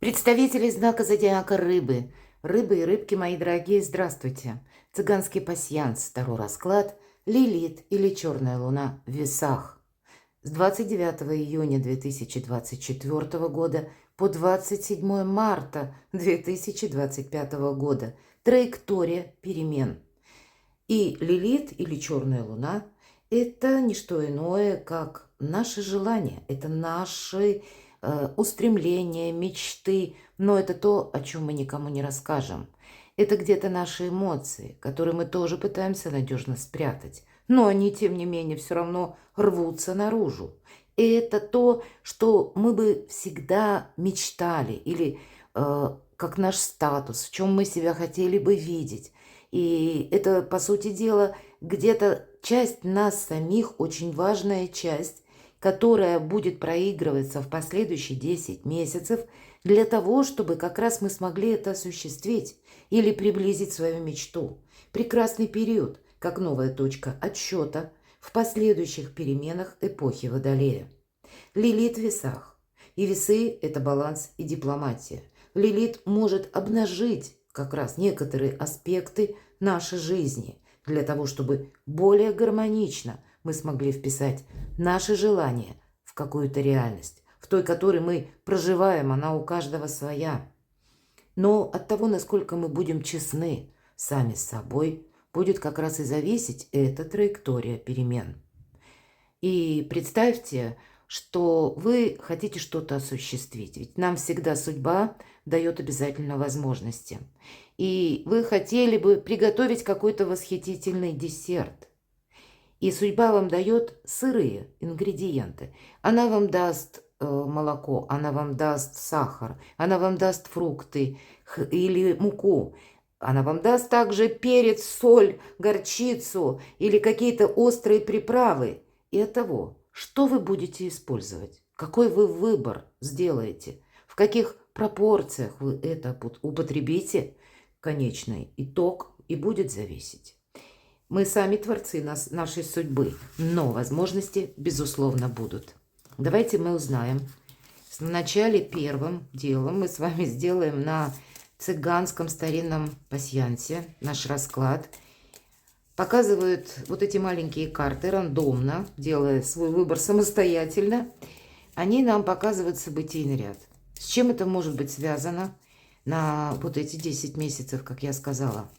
Представители знака зодиака Рыбы. Рыбы и рыбки, мои дорогие, здравствуйте. Цыганский пасьянс, второй расклад, Лилит или Черная луна в весах. С 29 июня 2024 года по 27 марта 2025 года. Траектория перемен. И Лилит или Черная луна – это не что иное, как наши желания, это наши устремления, мечты, но это то, о чем мы никому не расскажем. Это где-то наши эмоции, которые мы тоже пытаемся надежно спрятать, но они, тем не менее, все равно рвутся наружу. И это то, что мы бы всегда мечтали, или как наш статус, в чем мы себя хотели бы видеть. И это, по сути дела, где-то часть нас самих, очень важная часть, которая будет проигрываться в последующие 10 месяцев для того, чтобы как раз мы смогли это осуществить или приблизить свою мечту. Прекрасный период, как новая точка отсчета в последующих переменах эпохи Водолея. Лилит в весах. И весы – это баланс и дипломатия. Лилит может обнажить как раз некоторые аспекты нашей жизни для того, чтобы более гармонично мы смогли вписать наши желания в какую-то реальность, в той, которой мы проживаем, она у каждого своя. Но от того, насколько мы будем честны сами с собой, будет как раз и зависеть эта траектория перемен. И представьте, что вы хотите что-то осуществить. Ведь нам всегда судьба дает обязательно возможности. И вы хотели бы приготовить какой-то восхитительный десерт. И судьба вам дает сырые ингредиенты. Она вам даст молоко, она вам даст сахар, она вам даст фрукты или муку. Она вам даст также перец, соль, горчицу или какие-то острые приправы. И от того, что вы будете использовать, какой вы выбор сделаете, в каких пропорциях вы это употребите, конечный итог и будет зависеть. Мы сами творцы нашей судьбы, но возможности, безусловно, будут. Давайте мы узнаем. Вначале первым делом мы с вами сделаем на цыганском старинном пасьянсе наш расклад. Показывают вот эти маленькие карты рандомно, делая свой выбор самостоятельно. Они нам показывают событийный ряд. С чем это может быть связано на вот эти 10 месяцев, как я сказала?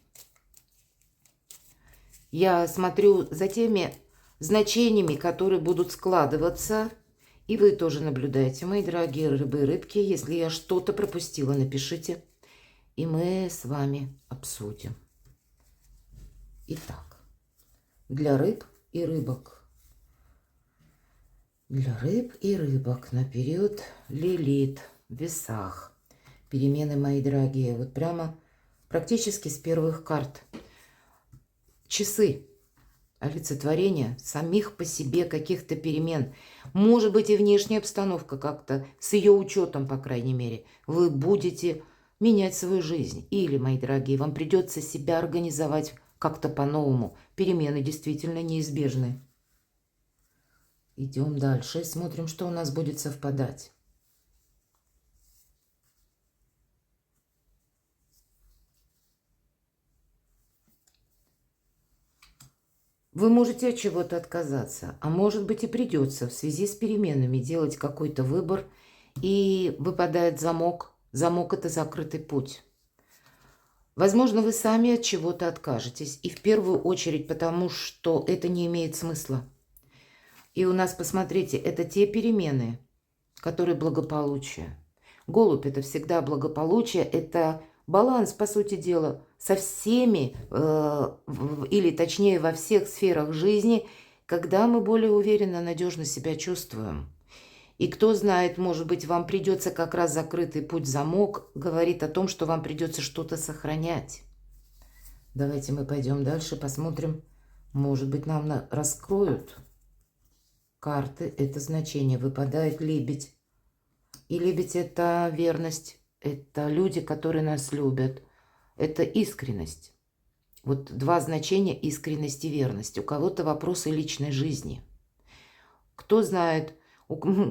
Я смотрю за теми значениями, которые будут складываться. И вы тоже наблюдаете, мои дорогие рыбы и рыбки. Если я что-то пропустила, напишите. И мы с вами обсудим. Итак, для рыб и рыбок. Для рыб и рыбок на период Лилит в весах. Перемены, мои дорогие, вот прямо практически с первых карт. Часы, олицетворение самих по себе каких-то перемен. Может быть, и внешняя обстановка как-то, с ее учетом, по крайней мере, вы будете менять свою жизнь. Или, мои дорогие, вам придется себя организовать как-то по-новому. Перемены действительно неизбежны. Идем дальше, смотрим, что у нас будет совпадать. Вы можете от чего-то отказаться, а может быть и придется в связи с переменами делать какой-то выбор, и выпадает замок. Замок – это закрытый путь. Возможно, вы сами от чего-то откажетесь, и в первую очередь потому, что это не имеет смысла. И у нас, посмотрите, это те перемены, которые благополучие. Голубь – это всегда благополучие, это баланс, по сути дела, со всеми, или точнее во всех сферах жизни, когда мы более уверенно, надежно себя чувствуем. И кто знает, может быть, вам придется как раз закрытый путь, замок, говорит о том, что вам придется что-то сохранять. Давайте мы пойдем дальше, посмотрим. Может быть, нам раскроют карты. Это значение. Выпадает лебедь. И лебедь – это верность. Это люди, которые нас любят. Это искренность. Вот два значения – искренность и верность. У кого-то вопросы личной жизни. Кто знает,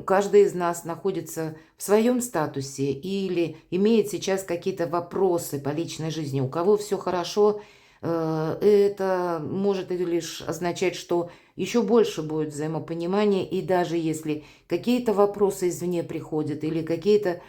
Каждый из нас находится в своем статусе или имеет сейчас какие-то вопросы по личной жизни. У кого все хорошо, это может лишь означать, что еще больше будет взаимопонимания, и даже если какие-то вопросы извне приходят или какие-то,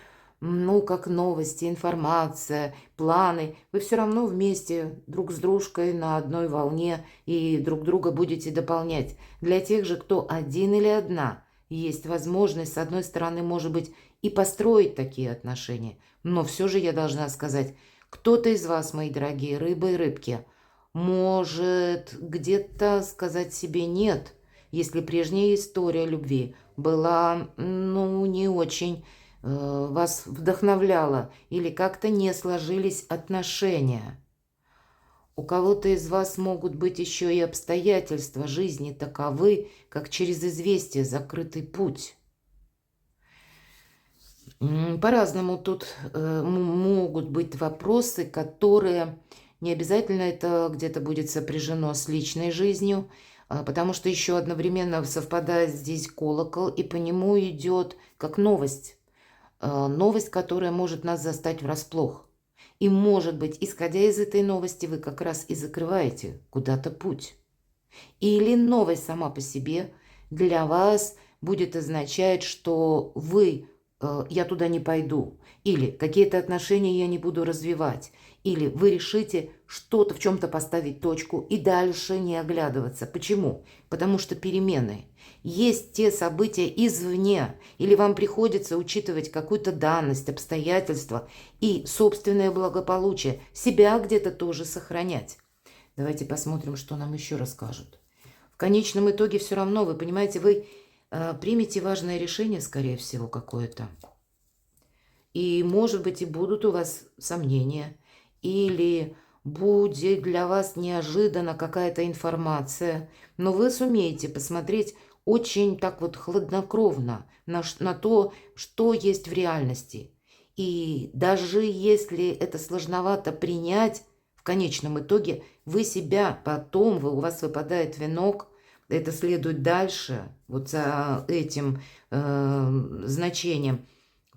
как новости, информация, планы, вы все равно вместе друг с дружкой на одной волне и друг друга будете дополнять. Для тех же, кто один или одна, есть возможность, с одной стороны, может быть, и построить такие отношения. Но все же я должна сказать, кто-то из вас, мои дорогие рыбы и рыбки, может где-то сказать себе «нет», если прежняя история любви была, не очень вас вдохновляла или как-то не сложились отношения. У кого-то из вас могут быть еще и обстоятельства жизни таковы, как через известие закрытый путь. По-разному тут могут быть вопросы, которые не обязательно это где-то будет сопряжено с личной жизнью, потому что еще одновременно совпадает здесь колокол, и по нему идет как новость. Новость, которая может нас застать врасплох. И, может быть, исходя из этой новости, вы как раз и закрываете куда-то путь. Или новость сама по себе для вас будет означать, что я туда не пойду, или какие-то отношения я не буду развивать, или вы решите что-то в чем-то поставить точку и дальше не оглядываться. Почему? Потому что перемены. Есть те события извне, или вам приходится учитывать какую-то данность, обстоятельства и собственное благополучие, себя где-то тоже сохранять. Давайте посмотрим, что нам еще расскажут. В конечном итоге все равно, вы понимаете, вы примете важное решение, скорее всего, какое-то. И, может быть, и будут у вас сомнения, или будет для вас неожиданно какая-то информация, но вы сумеете посмотреть очень так вот хладнокровно на то, что есть в реальности. И даже если это сложновато принять, в конечном итоге вы себя потом, у вас выпадает венок, это следует дальше, вот за этим значением.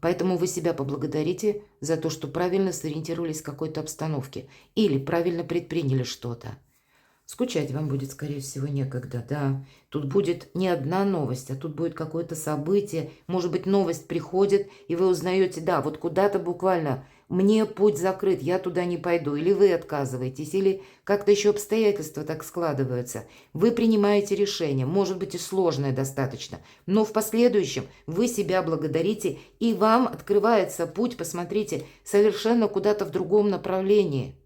Поэтому вы себя поблагодарите за то, что правильно сориентировались в какой-то обстановке или правильно предприняли что-то. Скучать вам будет, скорее всего, некогда, да. Тут будет не одна новость, а тут будет какое-то событие. Может быть, новость приходит, и вы узнаете, да, вот куда-то буквально мне путь закрыт, я туда не пойду. Или вы отказываетесь, или как-то еще обстоятельства так складываются. Вы принимаете решение, может быть, и сложное достаточно, но в последующем вы себя благодарите, и вам открывается путь, посмотрите, совершенно куда-то в другом направлении.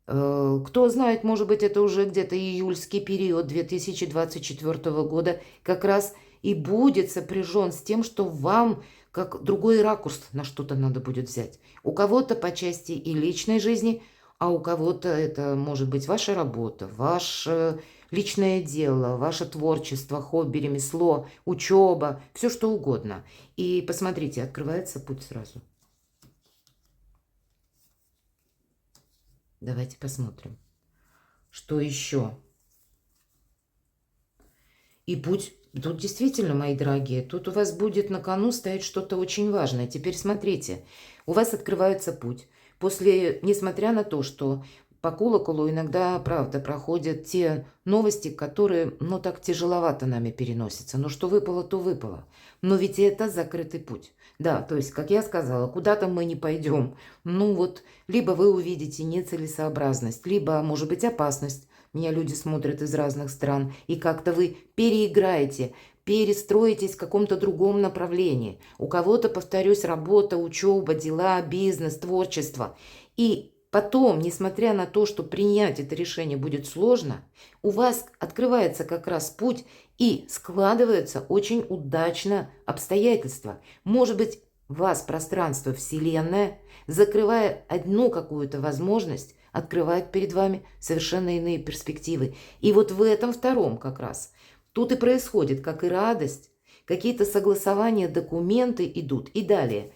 Кто знает, может быть, это уже где-то июльский период 2024 года как раз и будет сопряжен с тем, что вам как другой ракурс на что-то надо будет взять. У кого-то по части и личной жизни, а у кого-то это может быть ваша работа, ваше личное дело, ваше творчество, хобби, ремесло, учеба, все что угодно. И посмотрите, открывается путь сразу. Давайте посмотрим, что еще. И путь, тут действительно, мои дорогие, тут у вас будет на кону стоять что-то очень важное. Теперь смотрите, у вас открывается путь. Несмотря на то, что по колоколу иногда, правда, проходят те новости, которые, так тяжеловато нами переносятся. Но что выпало, то выпало. Но ведь это закрытый путь. Да, то есть, как я сказала, куда-то мы не пойдем. Либо вы увидите нецелесообразность, либо, может быть, опасность. Меня люди смотрят из разных стран, и как-то вы переиграете, перестроитесь в каком-то другом направлении. У кого-то, повторюсь, работа, учеба, дела, бизнес, творчество. И потом, несмотря на то, что принять это решение будет сложно, у вас открывается как раз путь и складываются очень удачно обстоятельства. Может быть, вас пространство Вселенная, закрывая одну какую-то возможность, открывает перед вами совершенно иные перспективы. И вот в этом втором как раз. Тут и происходит, как и радость, какие-то согласования, документы идут. И далее.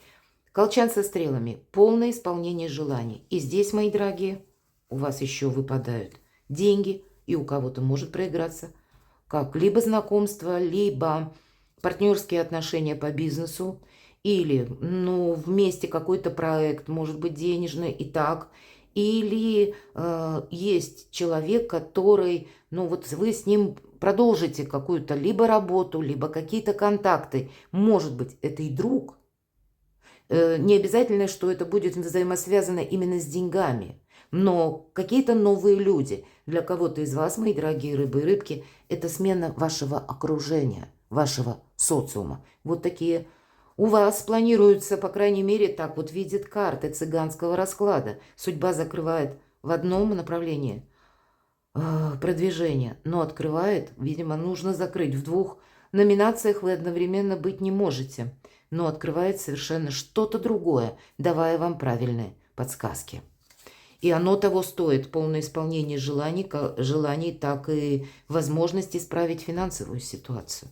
Колчан со стрелами. Полное исполнение желаний. И здесь, мои дорогие, у вас еще выпадают деньги, и у кого-то может проиграться. Как либо знакомство, либо партнерские отношения по бизнесу, или, ну, вместе какой-то проект, может быть, денежный и так, или есть человек, который, ну, вот вы с ним продолжите какую-то либо работу, либо какие-то контакты. Может быть, это и друг. Не обязательно, что это будет взаимосвязано именно с деньгами, но какие-то новые люди. Для кого-то из вас, мои дорогие рыбы и рыбки, это смена вашего окружения, вашего социума. Вот такие у вас планируются, по крайней мере, так вот видят карты цыганского расклада. Судьба закрывает в одном направлении продвижение, но открывает, видимо, нужно закрыть. В двух номинациях вы одновременно быть не можете, но открывает совершенно что-то другое, давая вам правильные подсказки. И оно того стоит, полное исполнение желаний, так и возможность исправить финансовую ситуацию.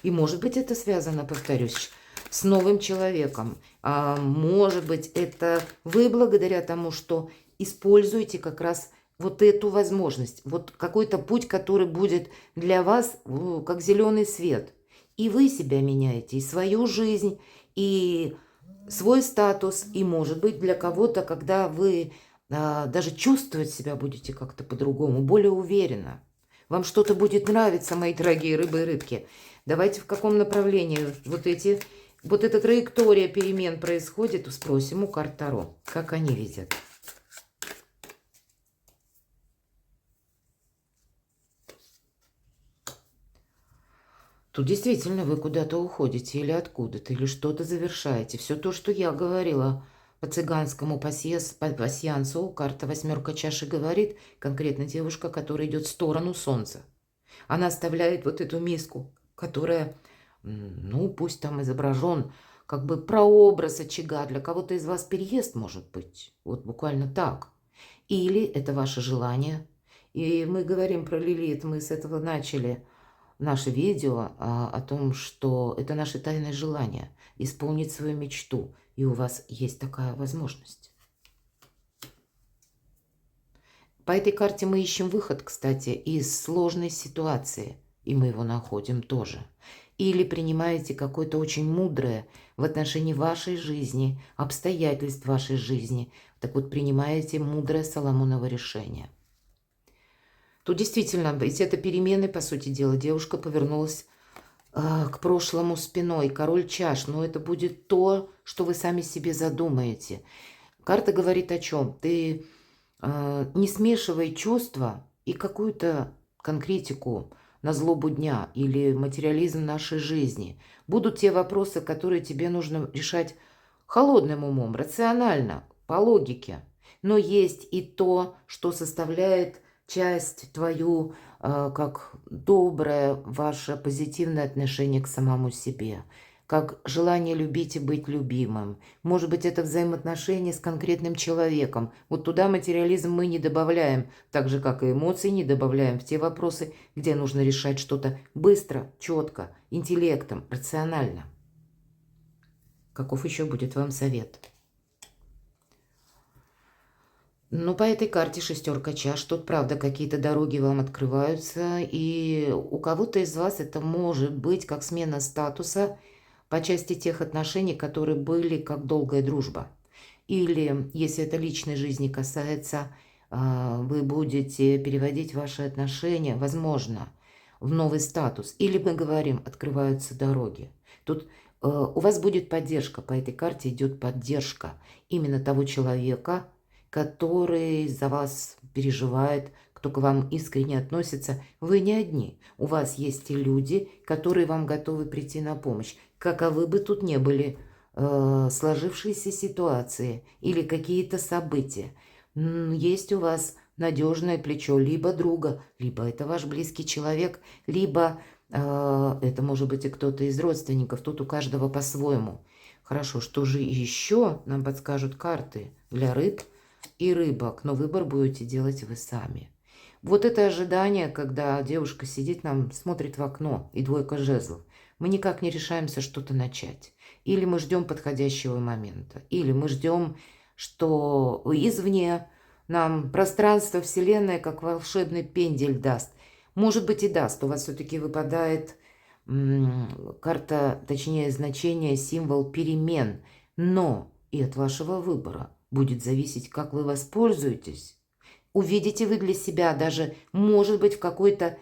И может быть это связано, повторюсь, с новым человеком. А может быть это вы благодаря тому, что используете как раз вот эту возможность, вот какой-то путь, который будет для вас как зеленый свет. И вы себя меняете, и свою жизнь, и свой статус, и, может быть, для кого-то, когда вы даже чувствовать себя будете как-то по-другому, более уверенно. Вам что-то будет нравиться, мои дорогие рыбы и рыбки. Давайте в каком направлении вот эта траектория перемен происходит, спросим у карт Таро, как они видят. Тут действительно вы куда-то уходите или откуда-то, или что-то завершаете. Все то, что я говорила по цыганскому пасьянсу, карта восьмерка чаши говорит, конкретно девушка, которая идет в сторону солнца. Она оставляет вот эту миску, которая, ну, пусть там изображен как бы прообраз очага. Для кого-то из вас переезд может быть. Вот буквально так. Или это ваше желание. И мы говорим про Лилит, мы с этого начали наше видео о том, что это наше тайное желание исполнить свою мечту. И у вас есть такая возможность. По этой карте мы ищем выход, кстати, из сложной ситуации. И мы его находим тоже. Или принимаете какое-то очень мудрое в отношении вашей жизни, обстоятельств вашей жизни. Так вот, принимаете мудрое Соломоново решение. Тут действительно, ведь это перемены, по сути дела. Девушка повернулась к прошлому спиной. Король чаш. Но это будет то, что вы сами себе задумаете. Карта говорит о чем? Ты не смешивай чувства и какую-то конкретику на злобу дня или материализм нашей жизни. Будут те вопросы, которые тебе нужно решать холодным умом, рационально, по логике. Но есть и то, что составляет часть твою, как доброе ваше позитивное отношение к самому себе, как желание любить и быть любимым. Может быть, это взаимоотношения с конкретным человеком. Вот туда материализм мы не добавляем, так же, как и эмоции не добавляем в те вопросы, где нужно решать что-то быстро, четко, интеллектом, рационально. Каков еще будет вам совет? Ну, по этой карте шестерка чаш. Тут, правда, какие-то дороги вам открываются. И у кого-то из вас это может быть как смена статуса по части тех отношений, которые были как долгая дружба. Или, если это личной жизни касается, вы будете переводить ваши отношения, возможно, в новый статус. Или мы говорим, открываются дороги. Тут у вас будет поддержка. По этой карте идет поддержка именно того человека, который за вас переживает, кто к вам искренне относится. Вы не одни. У вас есть и люди, которые вам готовы прийти на помощь. Каковы бы тут ни были сложившиеся ситуации или какие-то события, есть у вас надежное плечо либо друга, либо это ваш близкий человек, либо это может быть и кто-то из родственников. Тут у каждого по-своему. Хорошо, что же еще нам подскажут карты для рыб и рыбок, но выбор будете делать вы сами. Вот это ожидание, когда девушка сидит нам, смотрит в окно и двойка жезлов. Мы никак не решаемся что-то начать. Или мы ждем подходящего момента, или мы ждем, что извне нам пространство, вселенная, как волшебный пендель даст. Может быть и даст, у вас все-таки выпадает карта, точнее значение, символ перемен. Но и от вашего выбора будет зависеть, как вы воспользуетесь. Увидите вы для себя даже, может быть, в какой-то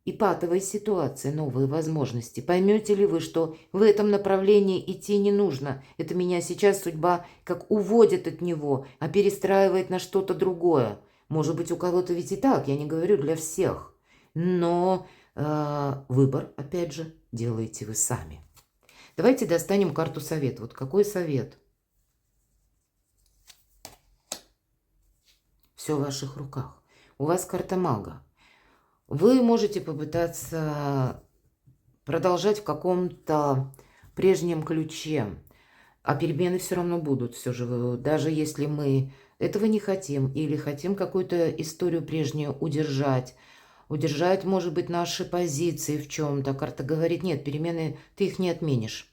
и патовой ситуации новые возможности. Поймете ли вы, что в этом направлении идти не нужно? Это меня сейчас судьба как уводит от него, а перестраивает на что-то другое. Может быть, у кого-то ведь и так, я не говорю для всех. Но выбор, опять же, делаете вы сами. Давайте достанем карту совет. Вот какой совет? Все в ваших руках. У вас карта мага. Вы можете попытаться продолжать в каком-то прежнем ключе, а перемены все равно будут. Все же, даже если мы этого не хотим или хотим какую-то историю прежнюю удержать, может быть, наши позиции в чем-то. Карта говорит, нет, перемены, ты их не отменишь.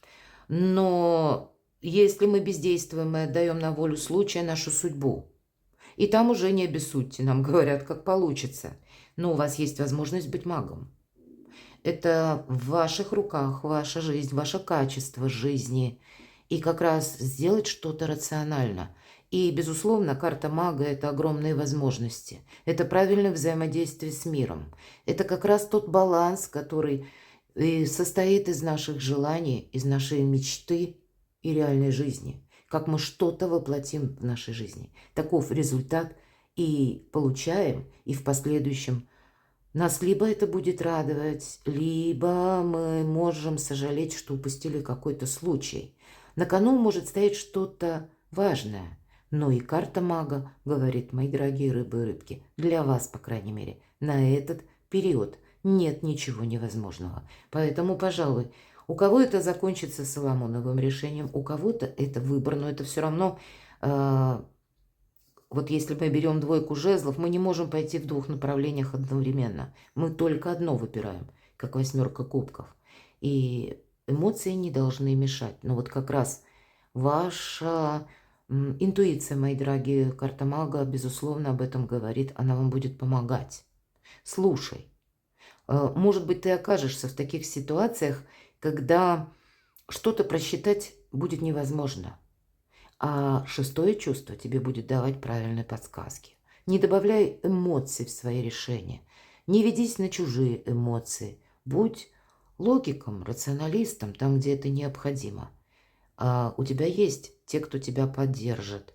Но если мы бездействуем, мы отдаем на волю случая нашу судьбу. И там уже не обессудьте, нам говорят, как получится. Но у вас есть возможность быть магом. Это в ваших руках, ваша жизнь, ваше качество жизни. И как раз сделать что-то рационально. И, безусловно, карта мага – это огромные возможности. Это правильное взаимодействие с миром. Это как раз тот баланс, который и состоит из наших желаний, из нашей мечты и реальной жизни. Как мы что-то воплотим в нашей жизни. Таков результат и получаем, и в последующем нас либо это будет радовать, либо мы можем сожалеть, что упустили какой-то случай. На кону может стоять что-то важное. Но и карта мага говорит, мои дорогие рыбы и рыбки, для вас, по крайней мере, на этот период нет ничего невозможного. Поэтому, пожалуй, у кого это закончится Соломоновым решением, у кого-то это выбор, но это все равно, вот если мы берем двойку жезлов, мы не можем пойти в двух направлениях одновременно. Мы только одно выбираем, как восьмерка кубков. И эмоции не должны мешать. Но вот как раз ваша интуиция, мои дорогие, карта мага, безусловно, об этом говорит. Она вам будет помогать. Слушай. Может быть, ты окажешься в таких ситуациях, когда что-то просчитать будет невозможно. А шестое чувство тебе будет давать правильные подсказки. Не добавляй эмоций в свои решения. Не ведись на чужие эмоции. Будь логиком, рационалистом там, где это необходимо. У тебя есть те, кто тебя поддержит.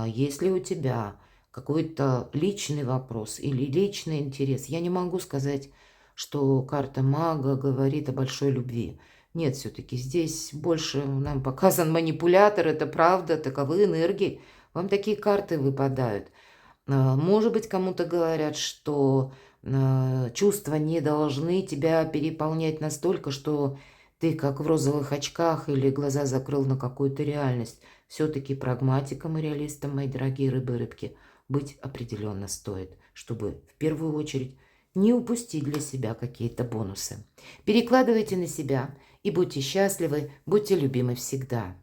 Если у тебя какой-то личный вопрос или личный интерес, я не могу сказать, что карта мага говорит о большой любви. Нет, все-таки здесь больше нам показан манипулятор, это правда, таковы энергии. Вам такие карты выпадают. Может быть, кому-то говорят, что чувства не должны тебя переполнять настолько, что ты как в розовых очках или глаза закрыл на какую-то реальность. Все-таки прагматиком и реалистом, мои дорогие рыбы и рыбки, быть определенно стоит, чтобы в первую очередь не упустить для себя какие-то бонусы. Перекладывайте на себя и будьте счастливы, будьте любимы всегда.